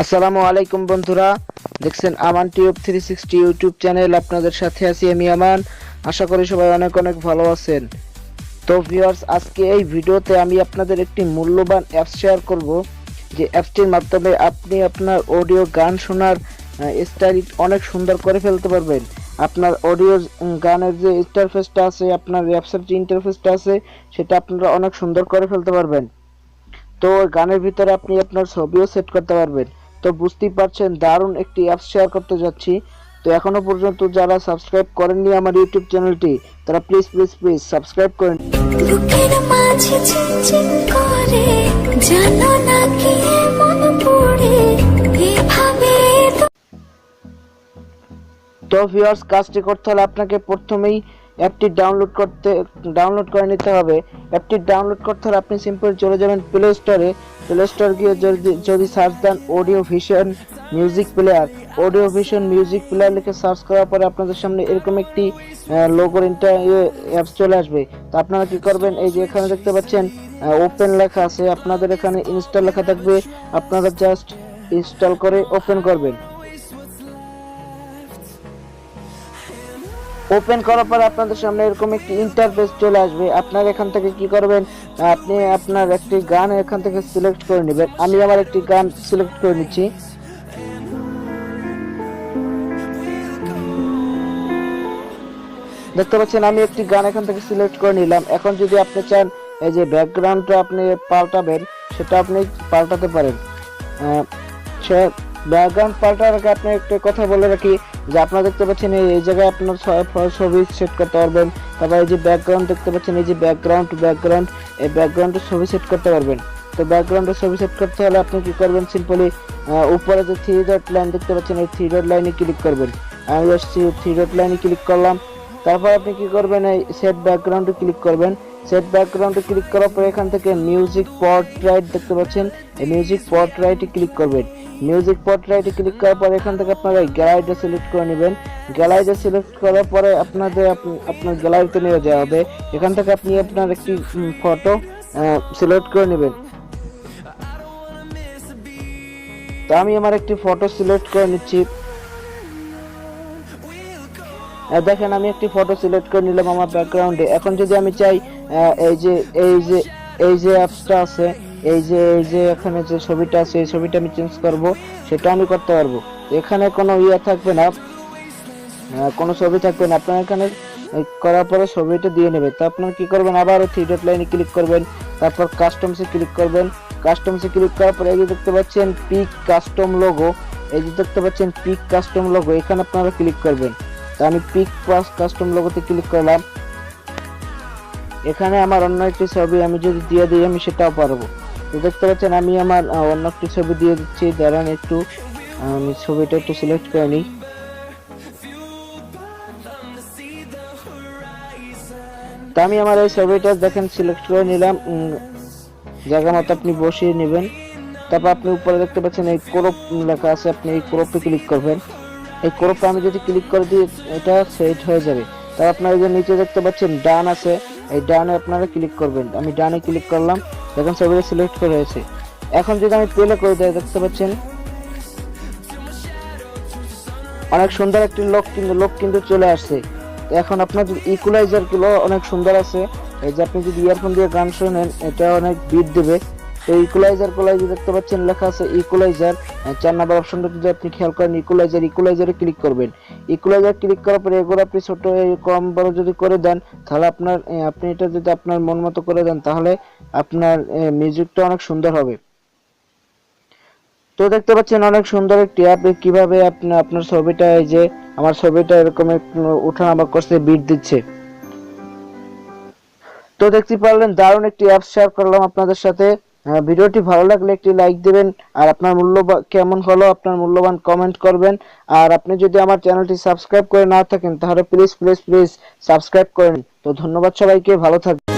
আসসালামু আলাইকুম বন্ধুরা, দেখছেন আমান টিউব 360 ইউটিউব চ্যানেল। আপনাদের সাথে আছি আমি আমান। আশা করি সবাই অনেক অনেক ভালো আছেন। তো ভিউয়ার্স, আজকে এই ভিডিওতে আমি আপনাদের একটি মূল্যবান অ্যাপস শেয়ার করব, যে অ্যাপসটির মাধ্যমে আপনি আপনার অডিও গান শোনার স্টাইল অনেক সুন্দর করে ফেলতে পারবেন। আপনার অডিও গানের যে ইন্টারফেসটা আছে, আপনার অ্যাপসের যে ইন্টারফেসটা আছে, সেটা আপনারা অনেক সুন্দর করে ফেলতে পারবেন। তো গানের ভিতরে আপনি আপনার ছবিও সেট করতে পারবেন। তো বুঝতেই পারছেন, দারুণ একটি অ্যাপস শেয়ার করতে যাচ্ছি। তো এখনো পর্যন্ত যারা সাবস্ক্রাইব করেননি আমার ইউটিউব চ্যানেলটি, তারা প্লিজ প্লিজ প্লিজ সাবস্ক্রাইব করেন। বুকের মাঝে ঝিনঝিন করে, জানো না কি মন পড়ে এভাবে। তো ভিউয়ার্স, কাজটি করতে হলে আপনাকে প্রথমেই অ্যাপটি ডাউনলোড করে নিতে হবে। অ্যাপটি ডাউনলোড করতে হলে আপনি সিম্পল চলে যাবেন প্লে স্টোরে। প্লে স্টোর গিয়ে যদি সার্চ দেন অডিও ভিশন মিউজিক প্লেয়ার লিখে সার্চ করার পরে আপনাদের সামনে এরকম একটি লোগোর অ্যাপস চলে আসবে। তো আপনারা কি করবেন, এই যে এখানে দেখতে পাচ্ছেন ওপেন লেখা আছে, আপনাদের এখানে ইনস্টল লেখা থাকবে। আপনারা জাস্ট ইনস্টল করে ওপেন করবেন। ওপেন করার পর আপনাদের সামনে এরকম একটি ইন্টারফেস চলে আসবে। আপনারা এখান থেকে কি করবেন, আপনি আপনার একটি গান এখান থেকে সিলেক্ট করে নেবেন। আমি আমার একটি গান সিলেক্ট করে নিচ্ছি। দেখতে পাচ্ছেন আমি একটি গান এখান থেকে সিলেক্ট করে নিলাম। এখন যদি আপনি চান এই যে ব্যাকগ্রাউন্ডটা আপনি পাল্টাবেন, সেটা আপনি পাল্টাতে পারেন। ব্যাকগ্রাউন্ড পাল্টার আগে আপনি একটা কথা বলে রাখি, যে আপনারা দেখতে পাচ্ছেন এই জায়গায় আপনার ছবি সেট করতে পারবেন। তারপর এই যে ব্যাকগ্রাউন্ড দেখতে পাচ্ছেন, এই যে ব্যাকগ্রাউন্ড এই ব্যাকগ্রাউন্ডের ছবি সেট করতে পারবেন। তো ব্যাকগ্রাউন্ডের ছবি সেট করতে হলে আপনি কি করবেন, সিম্পলি উপরে যে 3 ডট লাইন দেখতে পাচ্ছেন, এই 3 ডট লাইনে ক্লিক করবেন। আমি জাস্ট 3 ডট লাইনে ক্লিক করলাম। তারপর আপনি কি করবেন, এই সেট ব্যাকগ্রাউন্ডে ক্লিক করবেন। সেট ব্যাকগ্রাউন্ডে ক্লিক করার পর এখান থেকে মিউজিক পোর্ট্রেট দেখতে পাচ্ছেন, এই মিউজিক পোর্ট্রেটে ক্লিক করবেন। মিউজিক পোর্ট্রেটে ক্লিক করার পর এখান থেকে আপনারা গ্যালারিটা সিলেক্ট করে নেবেন। গ্যালারিটা সিলেক্ট করার পরে আপনার গ্যালারিতে নিয়ে যাওয়া হবে। এখান থেকে আপনি আপনার একটি ফটো সিলেক্ট করে নেবেন। তো আমি আমার একটি ফটো সিলেক্ট করে নিচ্ছি। দেখেন আমি একটি ফটো সিলেক্ট করে নিলাম আমার ব্যাকগ্রাউন্ডে। এখন যদি আমি চাই এই যে অ্যাপসটা আছে, এই যে এখানে যে ছবিটা আছে, এই ছবিটা আমি চেঞ্জ করব, সেটা আমি করতে পারবো। এখানে কোনো থাকবে না, কোনো ছবি থাকবে না। আপনার এখানে করার পরে ছবিটা দিয়ে নেবে। তো আপনারা কি করবেন, আবারও 3 ডট লাইনে ক্লিক করবেন। তারপর কাস্টমসে ক্লিক করবেন। কাস্টমসে ক্লিক করার পরে এই যে দেখতে পাচ্ছেন পিক কাস্টম লোগো, এখানে আপনারা ক্লিক করবেন। তো আমি পিক কাস্টম লোগোতে ক্লিক করলাম। এখানে আমার অন্য একটি ছবি আমি যদি দিয়ে দিই, আমি সেটাও পারবো। তো দেখতে পাচ্ছেন আমি আমার অন্য একটি ছবি দিয়ে দিচ্ছি। দাঁড়ান একটু, আমি ছবিটা একটু সিলেক্ট করে নিই। তো আমি আমার এই ছবিটা দেখেন সিলেক্ট করে নিলাম। জায়গা মতো আপনি বসিয়ে নেবেন। তারপর আপনি উপরে দেখতে পাচ্ছেন এই ক্রপ লেখা আছে, আপনি এই ক্রপে ক্লিক করবেন। এই ক্রপে আমি যদি ক্লিক করে দিই, এটা সেট হয়ে যাবে। তারপর আপনারা যে নিচে দেখতে পাচ্ছেন ডান আছে, এই ডানে আপনারা ক্লিক করবেন। আমি ডানে ক্লিক করলাম, দেখুন ছবিটা সিলেক্ট করে হয়েছে। এখন যদি আমি প্লে করে দিই, দেখতে পাচ্ছেন অনেক সুন্দর একটি লোক কিন্তু চলে আসছে। এখন আপনার ইকুয়ালাইজার গুলো অনেক সুন্দর আছে। এই যে আপনি যদি ইয়ারফোন দিয়ে গান শোনেন, এটা অনেক বিট দেবে। তো ইকুয়ালাইজার গুলো দেখতে পাচ্ছেন লেখা আছে ইকুয়ালাইজার। 4 নম্বর অপশনটা যদি আপনি খেয়াল করেন, ইকুয়ালাইজারে ক্লিক করবেন। ইকুয়ালাইজার ক্লিক করার পরে এগুলো আপনি ছোট কম বড় যদি করে দেন, তাহলে আপনি এটা যদি আপনার মন মতো করে দেন, তাহলে আপনার মিউজিকটা অনেক সুন্দর হবে। তো দেখতে পাচ্ছেন অনেক সুন্দর একটি অ্যাপ, কিভাবে আপনার ছবিটা, এই যে আমার ছবিটা এরকম ওঠানামা করছে, বিট দিচ্ছে। তো দেখতে পারলেন দারুণ একটি অ্যাপ শেয়ার করলাম আপনাদের সাথে। ভিডিওটি ভালো লাগলে একটি লাইক দিবেন, আর আপনার কেমন হলো আপনার মূল্যবান কমেন্ট করবেন। আর আপনি যদি আমার চ্যানেলটি সাবস্ক্রাইব করে না থাকেন, তাহলে প্লিজ প্লিজ প্লিজ সাবস্ক্রাইব করেন। তো ধন্যবাদ সবাইকে, ভালো থাকবেন।